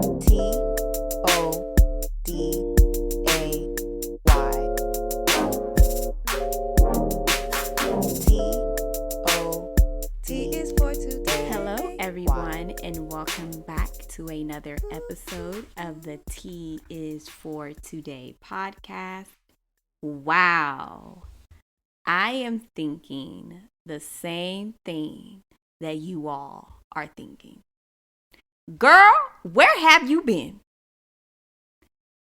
is for today. Hello, everyone, and welcome back to another episode of the T is for Today podcast. Wow, I am thinking the same thing that you all are thinking. Girl, where have you been?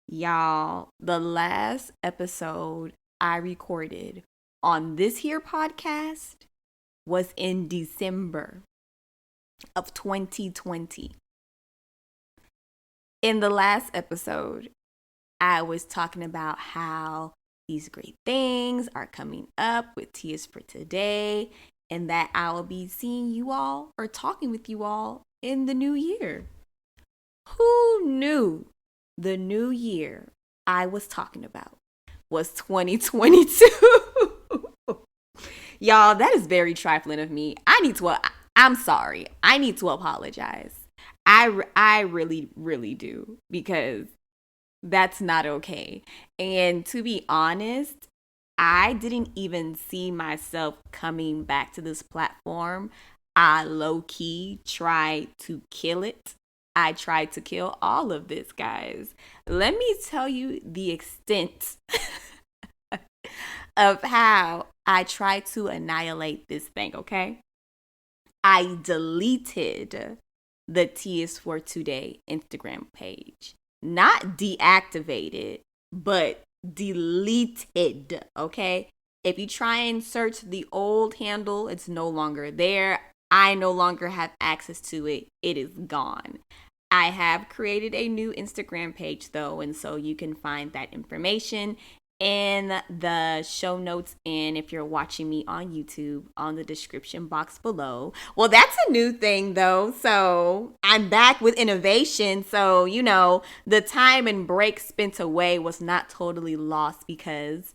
Y'all, the last episode I recorded on this here podcast was in December of 2020. In the last episode, I was talking about how these great things are coming up with T is for Today, and that I will be seeing you all or talking with you all in the new year. Who knew the new year I was talking about was 2022? Y'all, that is very trifling of me. I'm sorry. I need to apologize. I really, really do, because that's not okay. And to be honest, I didn't even see myself coming back to this platform. I low-key tried to kill it. I tried to kill all of this, guys. Let me tell you the extent of how I tried to annihilate this thing, okay? I deleted the T is for Today Instagram page. Not deactivated, but deleted, okay? If you try and search the old handle, it's no longer there. I no longer have access to it. It is gone. I have created a new Instagram page though, and so you can find that information in the show notes, and if you're watching me on YouTube, on the description box below. Well, that's a new thing though, so I'm back with innovation. So, you know, the time and break spent away was not totally lost, because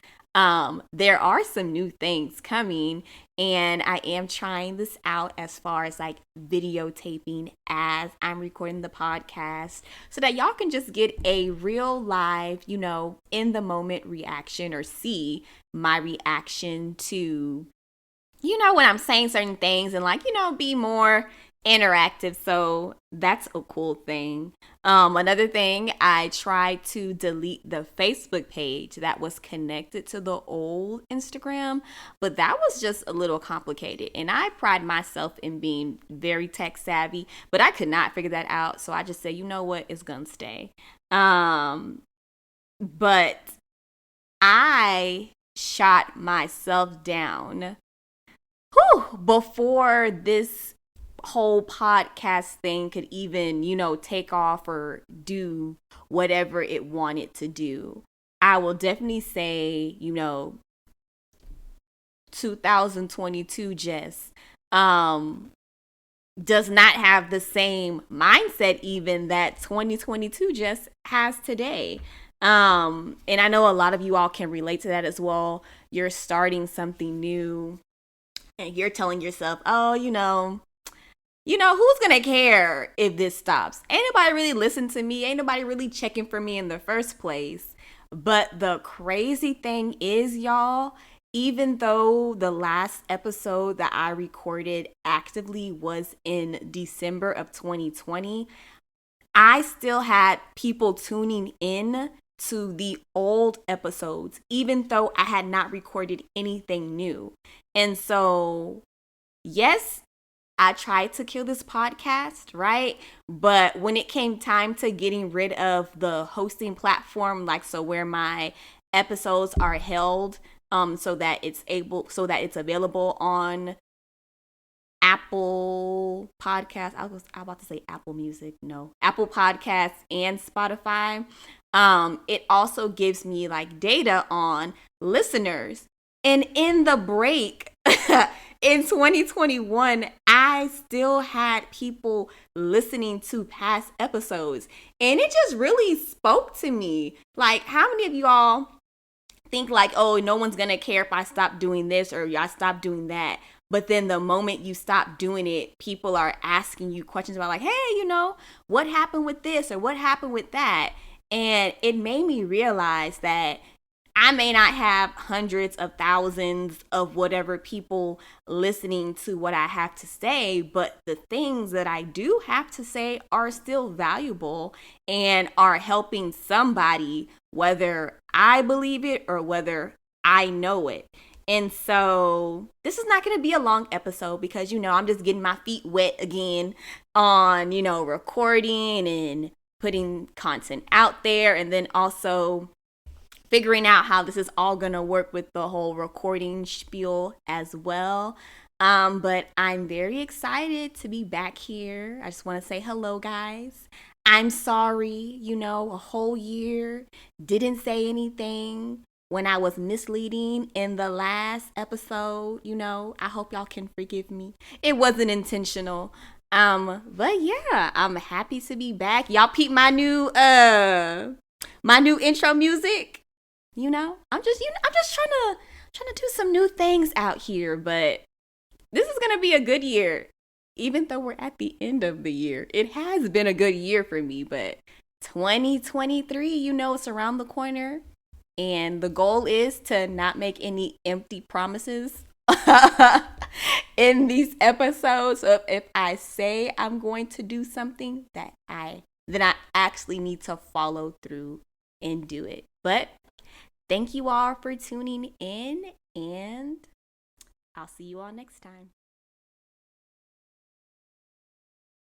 there are some new things coming, and I am trying this out as far as like videotaping as I'm recording the podcast, so that y'all can just get a real live, you know, in the moment reaction, or see my reaction to, you know, when I'm saying certain things, and like, you know, be more interactive. So that's a cool thing. Another thing, I tried to delete the Facebook page that was connected to the old Instagram, but that was just a little complicated, and I pride myself in being very tech savvy, but I could not figure that out. So I just said, you know what, it's gonna stay. But I shot myself down before this whole podcast thing could even, you know, take off or do whatever it wanted to do. I will definitely say, you know, 2022 Jess does not have the same mindset even that 2022 Jess has today. And I know a lot of you all can relate to that as well. You're starting something new and you're telling yourself, oh, you know, who's going to care if this stops? Ain't nobody really listen to me. Ain't nobody really checking for me in the first place. But the crazy thing is, y'all, even though the last episode that I recorded actively was in December of 2020, I still had people tuning in to the old episodes, even though I had not recorded anything new. And so, yes, I tried to kill this podcast, right? But when it came time to getting rid of the hosting platform, like, so where my episodes are held, so that it's available on Apple Podcasts. I was about to say Apple Music. No, Apple Podcasts and Spotify. It also gives me like data on listeners. And in the break in 2021, I still had people listening to past episodes. And it just really spoke to me. Like, how many of you all think like, oh, no one's going to care if I stop doing this or I stop doing that? But then the moment you stop doing it, people are asking you questions about like, hey, what happened with this or what happened with that? And it made me realize that I may not have hundreds of thousands of whatever people listening to what I have to say, but the things that I do have to say are still valuable and are helping somebody, whether I believe it or whether I know it. And so this is not going to be a long episode because, I'm just getting my feet wet again on, recording and putting content out there, and then also figuring out how this is all going to work with the whole recording spiel as well. But I'm very excited to be back here. I just want to say hello, guys. I'm sorry, a whole year didn't say anything when I was misleading in the last episode. I hope y'all can forgive me. It wasn't intentional. But yeah, I'm happy to be back. Y'all peep my new intro music. I'm just trying to do some new things out here, but this is going to be a good year. Even though we're at the end of the year, it has been a good year for me, but 2023, it's around the corner, and the goal is to not make any empty promises in these episodes of if I say I'm going to do something that I actually need to follow through and do it. But thank you all for tuning in, and I'll see you all next time.